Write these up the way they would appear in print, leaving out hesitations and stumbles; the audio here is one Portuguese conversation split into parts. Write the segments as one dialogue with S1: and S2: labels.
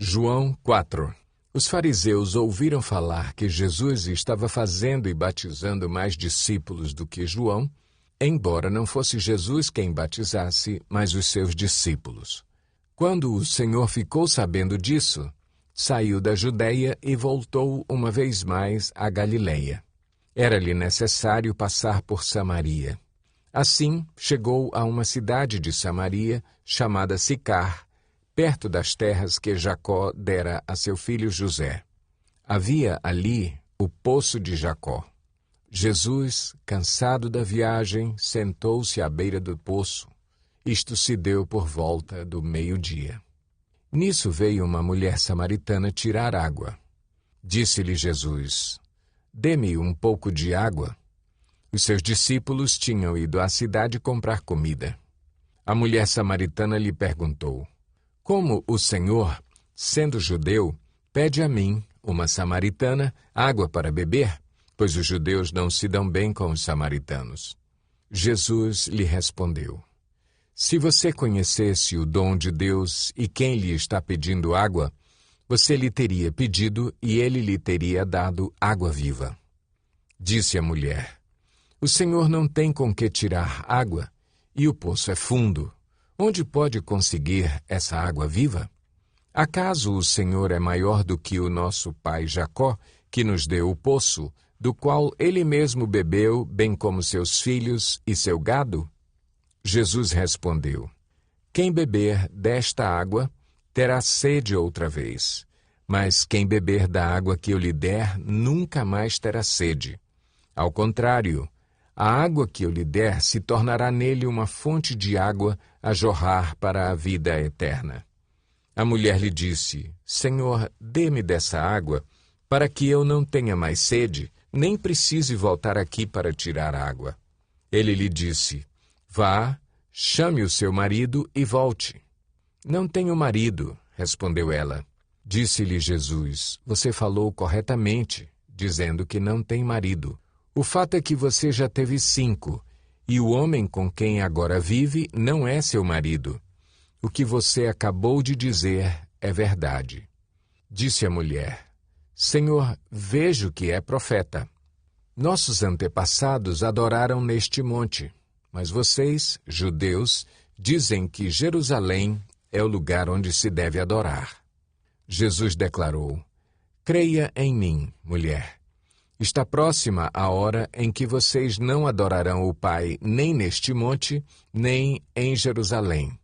S1: João 4. Os fariseus ouviram falar que Jesus estava fazendo e batizando mais discípulos do que João, embora não fosse Jesus quem batizasse, mas os seus discípulos. Quando o Senhor ficou sabendo disso, saiu da Judeia e voltou uma vez mais à Galileia. Era-lhe necessário passar por Samaria. Assim, chegou a uma cidade de Samaria, chamada Sicar, perto das terras que Jacó dera a seu filho José. Havia ali o poço de Jacó. Jesus, cansado da viagem, sentou-se à beira do poço. Isto se deu por volta do meio-dia. Nisso veio uma mulher samaritana tirar água. Disse-lhe Jesus: "Dê-me um pouco de água." Os seus discípulos tinham ido à cidade comprar comida. A mulher samaritana lhe perguntou: "Como o Senhor, sendo judeu, pede a mim, uma samaritana, água para beber? Pois os judeus não se dão bem com os samaritanos." Jesus lhe respondeu: "Se você conhecesse o dom de Deus e quem lhe está pedindo água, você lhe teria pedido e ele lhe teria dado água viva." Disse a mulher: "O Senhor não tem com que tirar água, e o poço é fundo. Onde pode conseguir essa água viva? Acaso o Senhor é maior do que o nosso pai Jacó, que nos deu o poço, do qual ele mesmo bebeu, bem como seus filhos e seu gado?" Jesus respondeu: "Quem beber desta água terá sede outra vez, mas quem beber da água que eu lhe der nunca mais terá sede. Ao contrário, a água que eu lhe der se tornará nele uma fonte de água a jorrar para a vida eterna." A mulher lhe disse: "Senhor, dê-me dessa água, para que eu não tenha mais sede, nem precise voltar aqui para tirar água." Ele lhe disse: "Vá, chame o seu marido e volte." "Não tenho marido," respondeu ela. Disse-lhe Jesus: "Você falou corretamente, dizendo que não tem marido. O fato é que você já teve 5, e o homem com quem agora vive não é seu marido. O que você acabou de dizer é verdade." Disse a mulher: "Senhor, vejo que é profeta. Nossos antepassados adoraram neste monte, mas vocês, judeus, dizem que Jerusalém é o lugar onde se deve adorar." Jesus declarou: "Creia em mim, mulher. Está próxima a hora em que vocês não adorarão o Pai nem neste monte, nem em Jerusalém.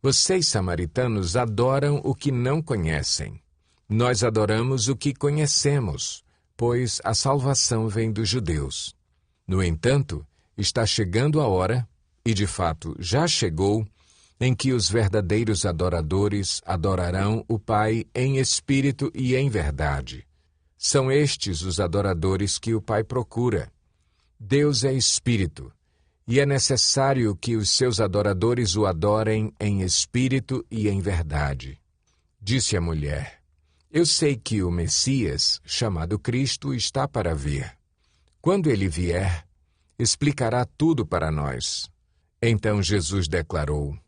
S1: Vocês, samaritanos, adoram o que não conhecem. Nós adoramos o que conhecemos, pois a salvação vem dos judeus. No entanto, está chegando a hora, e de fato já chegou, em que os verdadeiros adoradores adorarão o Pai em espírito e em verdade. São estes os adoradores que o Pai procura. Deus é espírito, e é necessário que os seus adoradores o adorem em espírito e em verdade." Disse a mulher: "Eu sei que o Messias, chamado Cristo, está para vir. Quando ele vier, explicará tudo para nós." Então Jesus declarou: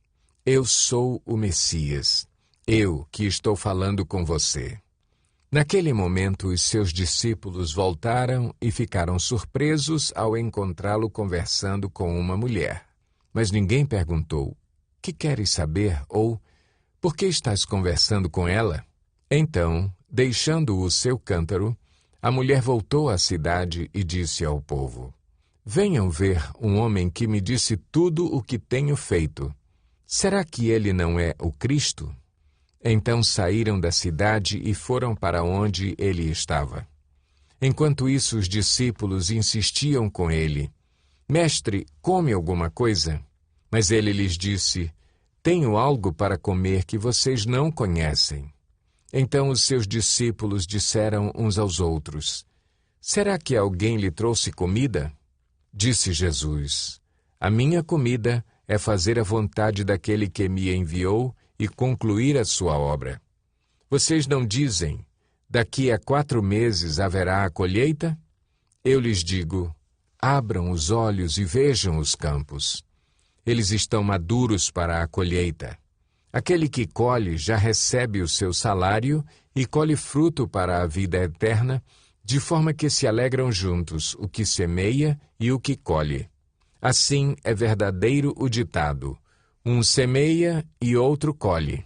S1: "Eu sou o Messias, eu que estou falando com você." Naquele momento, os seus discípulos voltaram e ficaram surpresos ao encontrá-lo conversando com uma mulher. Mas ninguém perguntou: "Que queres saber?" ou "Por que estás conversando com ela?" Então, deixando o seu cântaro, a mulher voltou à cidade e disse ao povo: "Venham ver um homem que me disse tudo o que tenho feito. Será que ele não é o Cristo?" Então saíram da cidade e foram para onde ele estava. Enquanto isso, os discípulos insistiam com ele: "Mestre, come alguma coisa?" Mas ele lhes disse: "Tenho algo para comer que vocês não conhecem." Então os seus discípulos disseram uns aos outros: "Será que alguém lhe trouxe comida?" Disse Jesus: "A minha comida é fazer a vontade daquele que me enviou e concluir a sua obra. Vocês não dizem: daqui a 4 meses haverá a colheita? Eu lhes digo: abram os olhos e vejam os campos. Eles estão maduros para a colheita. Aquele que colhe já recebe o seu salário e colhe fruto para a vida eterna, de forma que se alegram juntos o que semeia e o que colhe. Assim é verdadeiro o ditado: um semeia e outro colhe.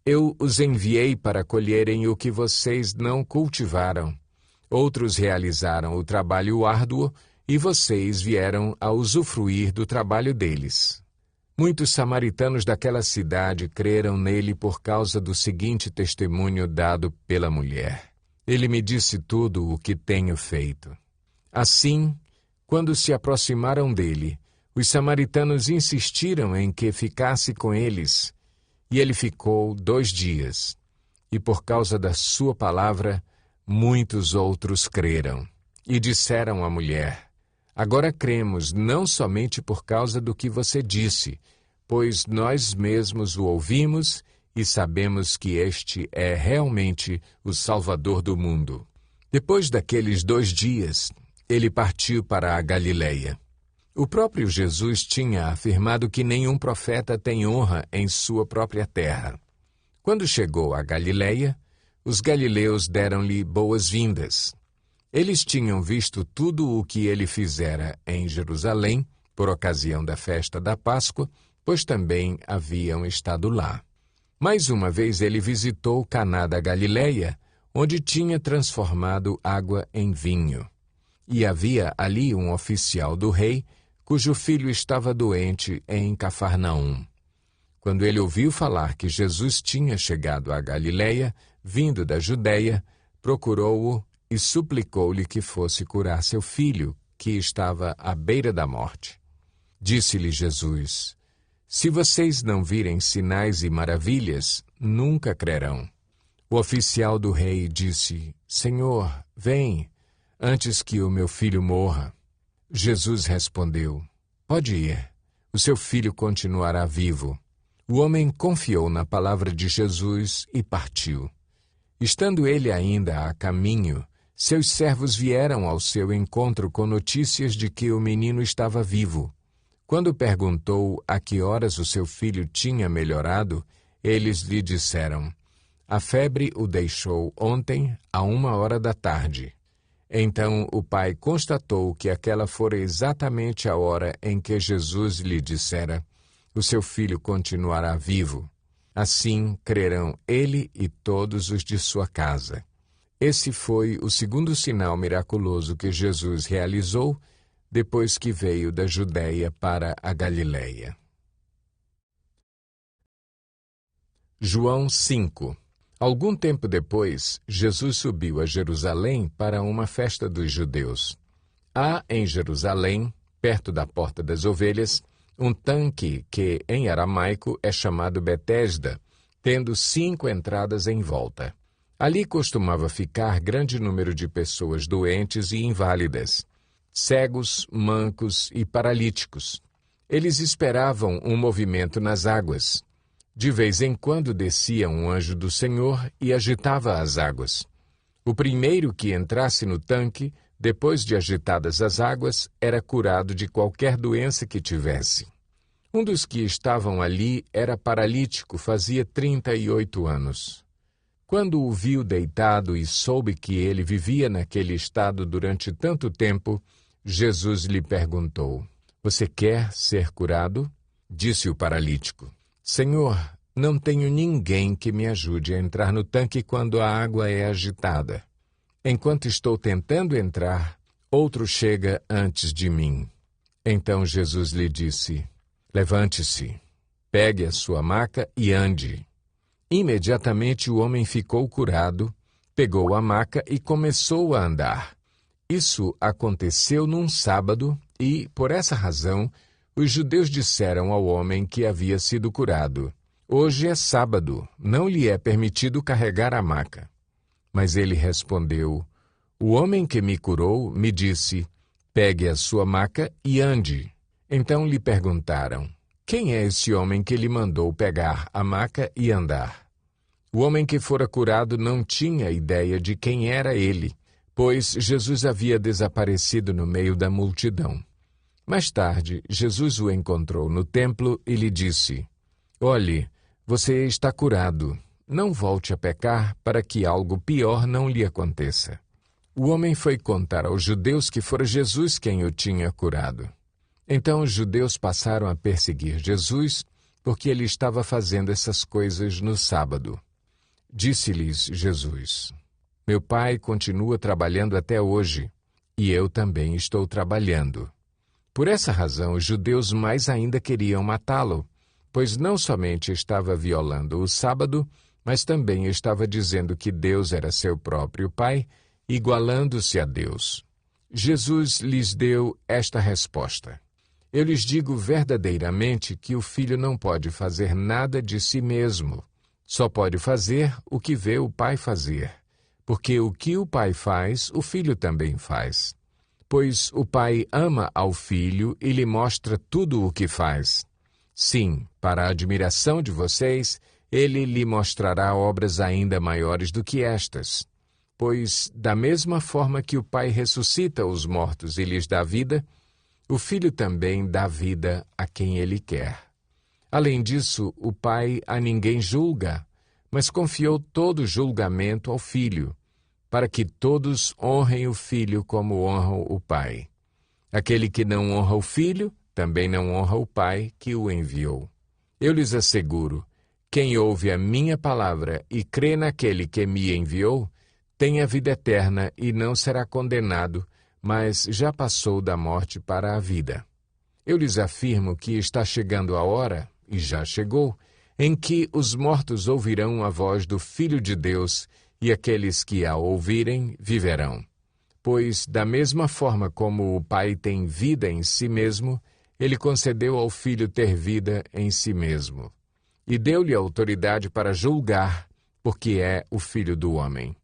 S1: Eu os enviei para colherem o que vocês não cultivaram. Outros realizaram o trabalho árduo e vocês vieram a usufruir do trabalho deles. Muitos samaritanos daquela cidade creram nele por causa do seguinte testemunho dado pela mulher: ele me disse tudo o que tenho feito. Assim, quando se aproximaram dele, os samaritanos insistiram em que ficasse com eles, e ele ficou 2 dias. E por causa da sua palavra, muitos outros creram. E disseram à mulher: agora cremos não somente por causa do que você disse, pois nós mesmos o ouvimos e sabemos que este é realmente o Salvador do mundo. Depois daqueles 2 dias, ele partiu para a Galileia. O próprio Jesus tinha afirmado que nenhum profeta tem honra em sua própria terra. Quando chegou à Galileia, os galileus deram-lhe boas-vindas. Eles tinham visto tudo o que ele fizera em Jerusalém, por ocasião da festa da Páscoa, pois também haviam estado lá. Mais uma vez ele visitou Caná da Galileia, onde tinha transformado água em vinho. E havia ali um oficial do rei, cujo filho estava doente em Cafarnaum. Quando ele ouviu falar que Jesus tinha chegado à Galileia, vindo da Judeia, procurou-o e suplicou-lhe que fosse curar seu filho, que estava à beira da morte. Disse-lhe Jesus: se vocês não virem sinais e maravilhas, nunca crerão. O oficial do rei disse: Senhor, vem, antes que o meu filho morra. Jesus respondeu: pode ir, o seu filho continuará vivo. O homem confiou na palavra de Jesus e partiu. Estando ele ainda a caminho, seus servos vieram ao seu encontro com notícias de que o menino estava vivo. Quando perguntou a que horas o seu filho tinha melhorado, eles lhe disseram: a febre o deixou ontem, à 1h da tarde. Então o pai constatou que aquela fora exatamente a hora em que Jesus lhe dissera: o seu filho continuará vivo. Assim crerão ele e todos os de sua casa. Esse foi o segundo sinal miraculoso que Jesus realizou depois que veio da Judeia para a Galileia. João 5. Algum tempo depois, Jesus subiu a Jerusalém para uma festa dos judeus. Há em Jerusalém, perto da Porta das Ovelhas, um tanque que, em aramaico, é chamado Betesda, tendo 5 entradas em volta. Ali costumava ficar grande número de pessoas doentes e inválidas, cegos, mancos e paralíticos. Eles esperavam um movimento nas águas. De vez em quando descia um anjo do Senhor e agitava as águas. O primeiro que entrasse no tanque, depois de agitadas as águas, era curado de qualquer doença que tivesse. Um dos que estavam ali era paralítico, fazia 38 anos. Quando o viu deitado e soube que ele vivia naquele estado durante tanto tempo, Jesus lhe perguntou: você quer ser curado? Disse o paralítico: Senhor, não tenho ninguém que me ajude a entrar no tanque quando a água é agitada. Enquanto estou tentando entrar, outro chega antes de mim. Então Jesus lhe disse: levante-se, pegue a sua maca e ande. Imediatamente o homem ficou curado, pegou a maca e começou a andar. Isso aconteceu num sábado e, por essa razão, os judeus disseram ao homem que havia sido curado: hoje é sábado, não lhe é permitido carregar a maca. Mas ele respondeu: o homem que me curou me disse: pegue a sua maca e ande. Então lhe perguntaram: quem é esse homem que lhe mandou pegar a maca e andar? O homem que fora curado não tinha ideia de quem era ele, pois Jesus havia desaparecido no meio da multidão. Mais tarde, Jesus o encontrou no templo e lhe disse: olhe, Você está curado. Não volte a pecar para que algo pior não lhe aconteça. O homem foi contar aos judeus que fora Jesus quem o tinha curado. Então os judeus passaram a perseguir Jesus porque ele estava fazendo essas coisas no sábado. Disse-lhes Jesus: Meu Pai continua trabalhando até hoje, e eu também estou trabalhando. Por essa razão, os judeus mais ainda queriam matá-lo, pois não somente estava violando o sábado, mas também estava dizendo que Deus era seu próprio Pai, igualando-se a Deus. Jesus lhes deu esta resposta: Eu lhes digo verdadeiramente que o Filho não pode fazer nada de si mesmo. Só pode fazer o que vê o Pai fazer, porque o que o Pai faz, o Filho também faz. Pois o Pai ama ao Filho e lhe mostra tudo o que faz. Sim, para a admiração de vocês, ele lhe mostrará obras ainda maiores do que estas. Pois, da mesma forma que o Pai ressuscita os mortos e lhes dá vida, o Filho também dá vida a quem ele quer. Além disso, o Pai a ninguém julga, mas confiou todo o julgamento ao Filho, para que todos honrem o Filho como honram o Pai. Aquele que não honra o Filho, também não honra o Pai que o enviou. Eu lhes asseguro, quem ouve a minha palavra e crê naquele que me enviou, tem a vida eterna e não será condenado, mas já passou da morte para a vida. Eu lhes afirmo que está chegando a hora, e já chegou, em que os mortos ouvirão a voz do Filho de Deus, e aqueles que a ouvirem viverão. Pois, da mesma forma como o Pai tem vida em si mesmo, ele concedeu ao Filho ter vida em si mesmo. E deu-lhe autoridade para julgar, porque é o Filho do homem.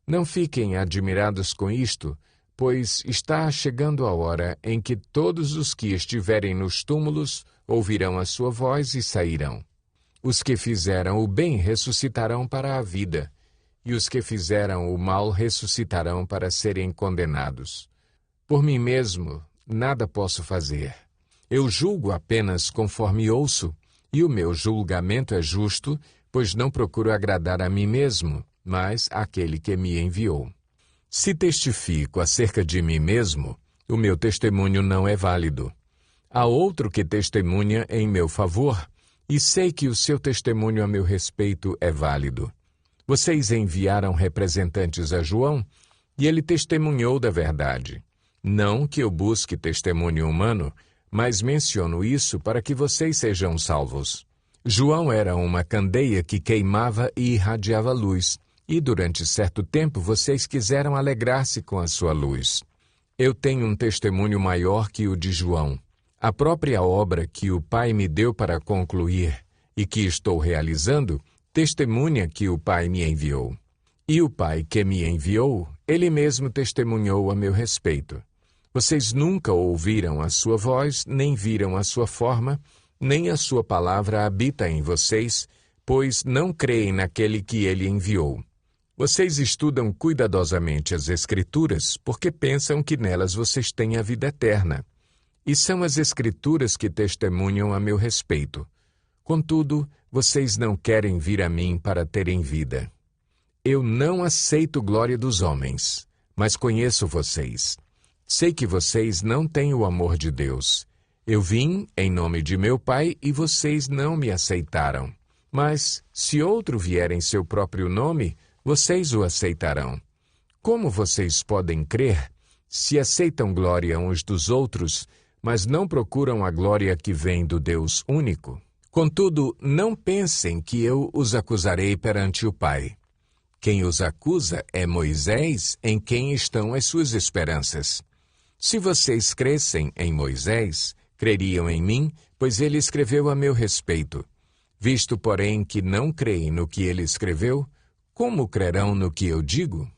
S1: Não fiquem admirados com isto, pois está chegando a hora em que todos os que estiverem nos túmulos ouvirão a sua voz e sairão. Os que fizeram o bem ressuscitarão para a vida, e os que fizeram o mal ressuscitarão para serem condenados. Por mim mesmo, nada posso fazer. Eu julgo apenas conforme ouço, e o meu julgamento é justo, pois não procuro agradar a mim mesmo, mas àquele que me enviou. Se testifico acerca de mim mesmo, o meu testemunho não é válido. Há outro que testemunha em meu favor, e sei que o seu testemunho a meu respeito é válido. Vocês enviaram representantes a João, e ele testemunhou da verdade. Não que eu busque testemunho humano, mas menciono isso para que vocês sejam salvos. João era uma candeia que queimava e irradiava luz, e durante certo tempo vocês quiseram alegrar-se com a sua luz. Eu tenho um testemunho maior que o de João. A própria obra que o Pai me deu para concluir e que estou realizando, testemunha que o Pai me enviou. E o Pai que me enviou, ele mesmo testemunhou a meu respeito. Vocês nunca ouviram a sua voz, nem viram a sua forma, nem a sua palavra habita em vocês, pois não creem naquele que ele enviou. Vocês estudam cuidadosamente as Escrituras, porque pensam que nelas vocês têm a vida eterna. E são as Escrituras que testemunham a meu respeito. Contudo, vocês não querem vir a mim para terem vida. Eu não aceito glória dos homens, mas conheço vocês. Sei que vocês não têm o amor de Deus. Eu vim em nome de meu Pai e vocês não me aceitaram. Mas, se outro vier em seu próprio nome, vocês o aceitarão. Como vocês podem crer, se aceitam glória uns dos outros, mas não procuram a glória que vem do Deus único? Contudo, não pensem que eu os acusarei perante o Pai. Quem os acusa é Moisés, em quem estão as suas esperanças. Se vocês crescem em Moisés, creriam em mim, pois ele escreveu a meu respeito. Visto, porém, que não creem no que ele escreveu, como crerão no que eu digo?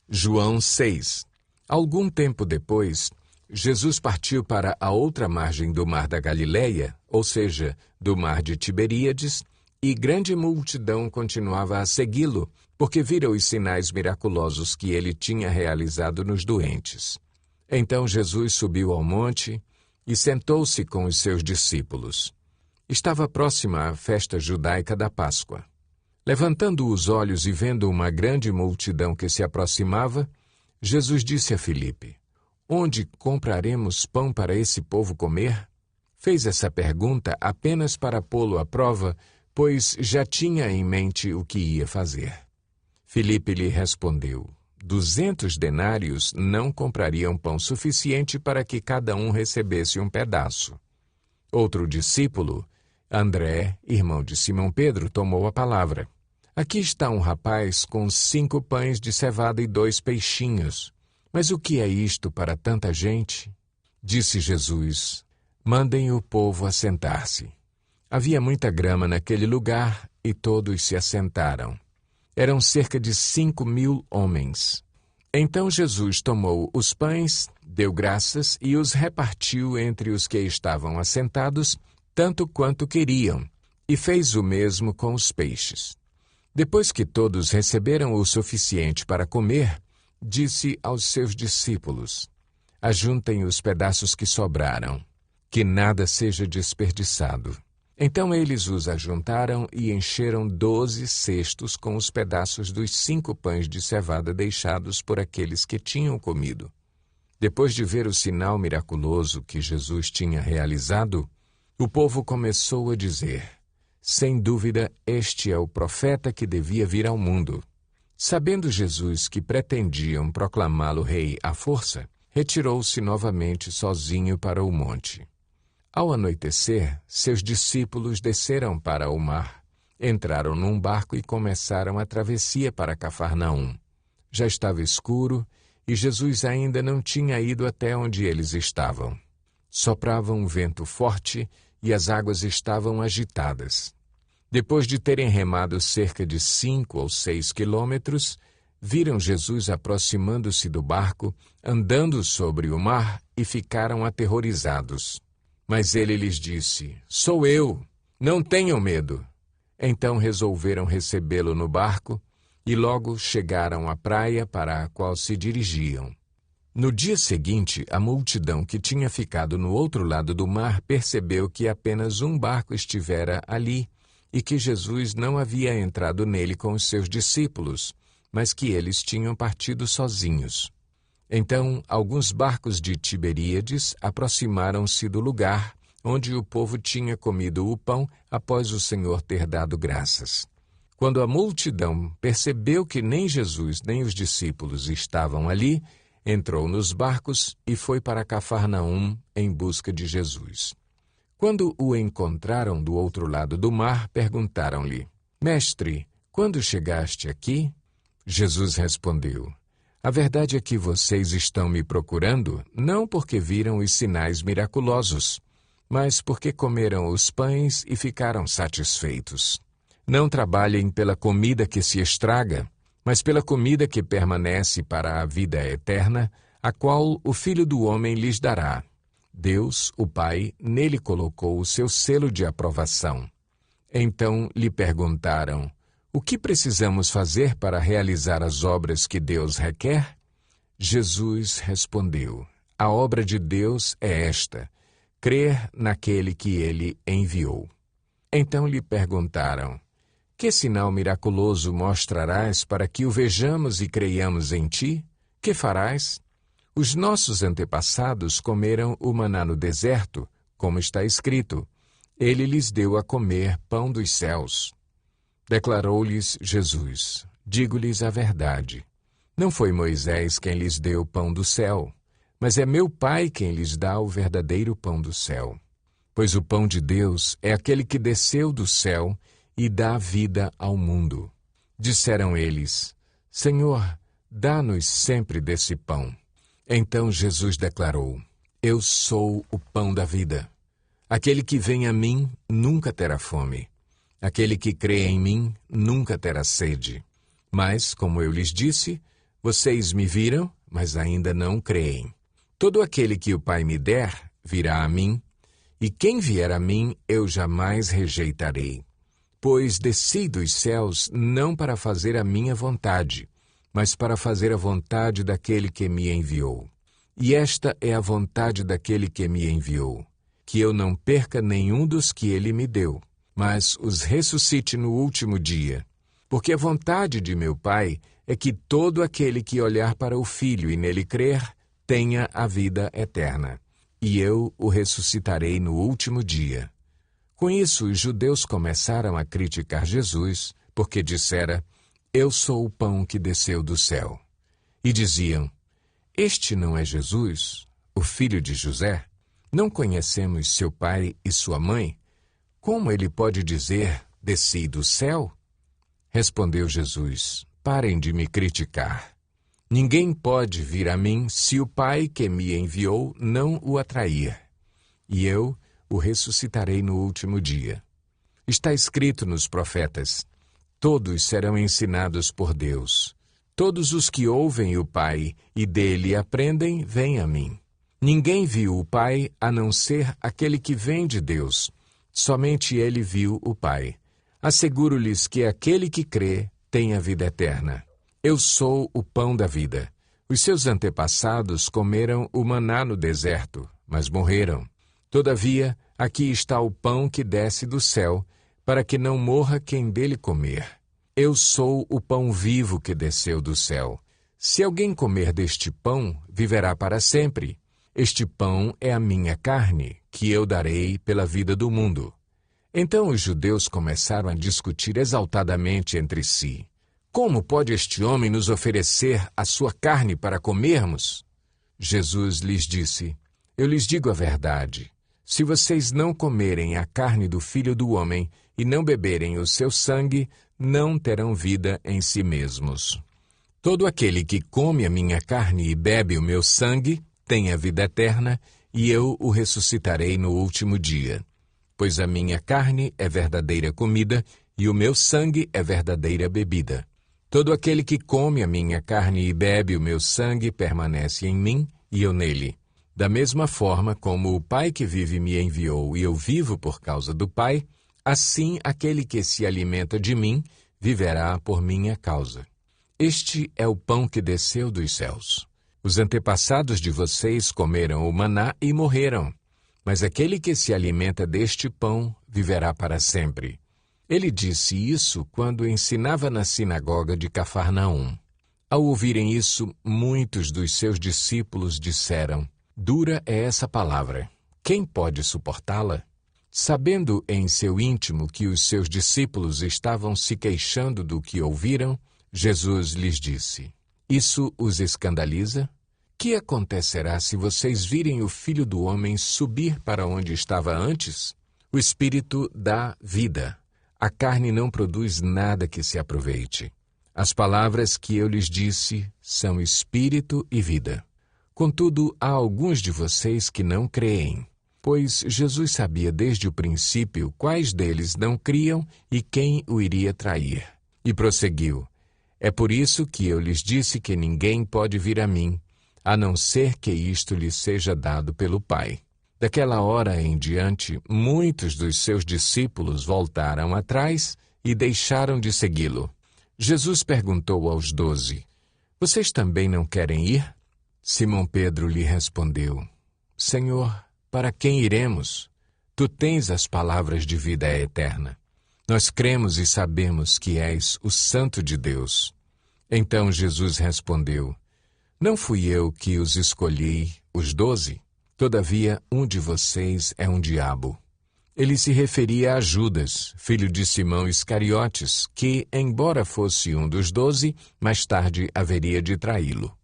S1: João 6. Algum tempo depois, Jesus partiu para a outra margem do mar da Galileia, ou seja, do mar de Tiberíades, e grande multidão continuava a segui-lo, porque vira os sinais miraculosos que ele tinha realizado nos doentes. Então Jesus subiu ao monte e sentou-se com os seus discípulos. Estava próxima a festa judaica da Páscoa. Levantando os olhos e vendo uma grande multidão que se aproximava, Jesus disse a Filipe: Onde compraremos pão para esse povo comer? Fez essa pergunta apenas para pô-lo à prova, pois já tinha em mente o que ia fazer. Filipe lhe respondeu: 200 denários não comprariam pão suficiente para que cada um recebesse um pedaço. Outro discípulo, André, irmão de Simão Pedro, tomou a palavra. Aqui está um rapaz com 5 pães de cevada e 2 peixinhos. Mas o que é isto para tanta gente? Disse Jesus: Mandem o povo assentar-se. Havia muita grama naquele lugar e todos se assentaram. Eram cerca de 5.000 homens. Então Jesus tomou os pães, deu graças e os repartiu entre os que estavam assentados, tanto quanto queriam, e fez o mesmo com os peixes. Depois que todos receberam o suficiente para comer, disse aos seus discípulos: Ajuntem os pedaços que sobraram, que nada seja desperdiçado. Então eles os ajuntaram e encheram 12 cestos com os pedaços dos 5 pães de cevada deixados por aqueles que tinham comido. Depois de ver o sinal miraculoso que Jesus tinha realizado, o povo começou a dizer: Sem dúvida, este é o profeta que devia vir ao mundo. Sabendo Jesus que pretendiam proclamá-lo rei à força, retirou-se novamente sozinho para o monte. Ao anoitecer, seus discípulos desceram para o mar, entraram num barco e começaram a travessia para Cafarnaum. Já estava escuro e Jesus ainda não tinha ido até onde eles estavam. Soprava um vento forte e as águas estavam agitadas. Depois de terem remado cerca de 5 ou 6 quilômetros, viram Jesus aproximando-se do barco, andando sobre o mar e ficaram aterrorizados. Mas ele lhes disse: Sou eu, não tenham medo. Então resolveram recebê-lo no barco e logo chegaram à praia para a qual se dirigiam. No dia seguinte, a multidão que tinha ficado no outro lado do mar percebeu que apenas um barco estivera ali e que Jesus não havia entrado nele com os seus discípulos, mas que eles tinham partido sozinhos. Então, alguns barcos de Tiberíades aproximaram-se do lugar onde o povo tinha comido o pão após o Senhor ter dado graças. Quando a multidão percebeu que nem Jesus nem os discípulos estavam ali, entrou nos barcos e foi para Cafarnaum em busca de Jesus. Quando o encontraram do outro lado do mar, perguntaram-lhe: Mestre, quando chegaste aqui? Jesus respondeu: A verdade é que vocês estão me procurando não porque viram os sinais miraculosos, mas porque comeram os pães e ficaram satisfeitos. Não trabalhem pela comida que se estraga, mas pela comida que permanece para a vida eterna, a qual o Filho do Homem lhes dará. Deus, o Pai, nele colocou o seu selo de aprovação. Então lhe perguntaram: O que precisamos fazer para realizar as obras que Deus requer? Jesus respondeu: A obra de Deus é esta: crer naquele que ele enviou. Então lhe perguntaram: Que sinal miraculoso mostrarás para que o vejamos e creiamos em ti? Que farás? Os nossos antepassados comeram o maná no deserto, como está escrito: Ele lhes deu a comer pão dos céus. Declarou-lhes Jesus: Digo-lhes a verdade. Não foi Moisés quem lhes deu o pão do céu, mas é meu Pai quem lhes dá o verdadeiro pão do céu. Pois o pão de Deus é aquele que desceu do céu e dá vida ao mundo. Disseram eles: Senhor, dá-nos sempre desse pão. Então Jesus declarou: Eu sou o pão da vida. Aquele que vem a mim nunca terá fome. Aquele que crê em mim nunca terá sede. Mas, como eu lhes disse, vocês me viram, mas ainda não creem. Todo aquele que o Pai me der, virá a mim, e quem vier a mim, eu jamais rejeitarei. Pois desci dos céus não para fazer a minha vontade, mas para fazer a vontade daquele que me enviou. E esta é a vontade daquele que me enviou, que eu não perca nenhum dos que ele me deu, mas os ressuscite no último dia. Porque a vontade de meu Pai é que todo aquele que olhar para o Filho e nele crer, tenha a vida eterna. E eu o ressuscitarei no último dia. Com isso, os judeus começaram a criticar Jesus, porque dissera, eu sou o pão que desceu do céu. E diziam, este não é Jesus, o filho de José? Não conhecemos seu pai e sua mãe? Como ele pode dizer, desci do céu? Respondeu Jesus, parem de me criticar. Ninguém pode vir a mim se o Pai que me enviou não o atrair. E eu o ressuscitarei no último dia. Está escrito nos profetas, todos serão ensinados por Deus. Todos os que ouvem o Pai e dele aprendem, vêm a mim. Ninguém viu o Pai a não ser aquele que vem de Deus. Somente ele viu o Pai. Asseguro-lhes que aquele que crê tem a vida eterna. Eu sou o pão da vida. Os seus antepassados comeram o maná no deserto, mas morreram. Todavia, aqui está o pão que desce do céu, para que não morra quem dele comer. Eu sou o pão vivo que desceu do céu. Se alguém comer deste pão, viverá para sempre. Este pão é a minha carne, que eu darei pela vida do mundo. Então os judeus começaram a discutir exaltadamente entre si. Como pode este homem nos oferecer a sua carne para comermos? Jesus lhes disse, eu lhes digo a verdade. Se vocês não comerem a carne do Filho do Homem e não beberem o seu sangue, não terão vida em si mesmos. Todo aquele que come a minha carne e bebe o meu sangue tem a vida eterna, e eu o ressuscitarei no último dia. Pois a minha carne é verdadeira comida e o meu sangue é verdadeira bebida. Todo aquele que come a minha carne e bebe o meu sangue permanece em mim e eu nele. Da mesma forma como o Pai que vive me enviou e eu vivo por causa do Pai, assim aquele que se alimenta de mim viverá por minha causa. Este é o pão que desceu dos céus. Os antepassados de vocês comeram o maná e morreram, mas aquele que se alimenta deste pão viverá para sempre. Ele disse isso quando ensinava na sinagoga de Cafarnaum. Ao ouvirem isso, muitos dos seus discípulos disseram, dura é essa palavra, quem pode suportá-la? Sabendo em seu íntimo que os seus discípulos estavam se queixando do que ouviram, Jesus lhes disse, isso os escandaliza? Que acontecerá se vocês virem o Filho do Homem subir para onde estava antes? O Espírito dá vida. A carne não produz nada que se aproveite. As palavras que eu lhes disse são espírito e vida. Contudo, há alguns de vocês que não creem, pois Jesus sabia desde o princípio quais deles não criam e quem o iria trair. E prosseguiu, é por isso que eu lhes disse que ninguém pode vir a mim, a não ser que isto lhe seja dado pelo Pai. Daquela hora em diante, muitos dos seus discípulos voltaram atrás e deixaram de segui-lo. Jesus perguntou aos 12, vocês também não querem ir? Simão Pedro lhe respondeu, Senhor, para quem iremos? Tu tens as palavras de vida eterna. Nós cremos e sabemos que és o Santo de Deus. Então Jesus respondeu, não fui eu que os escolhi, os 12? Todavia, um de vocês é um diabo. Ele se referia a Judas, filho de Simão Iscariotes, que, embora fosse um dos 12, mais tarde haveria de traí-lo.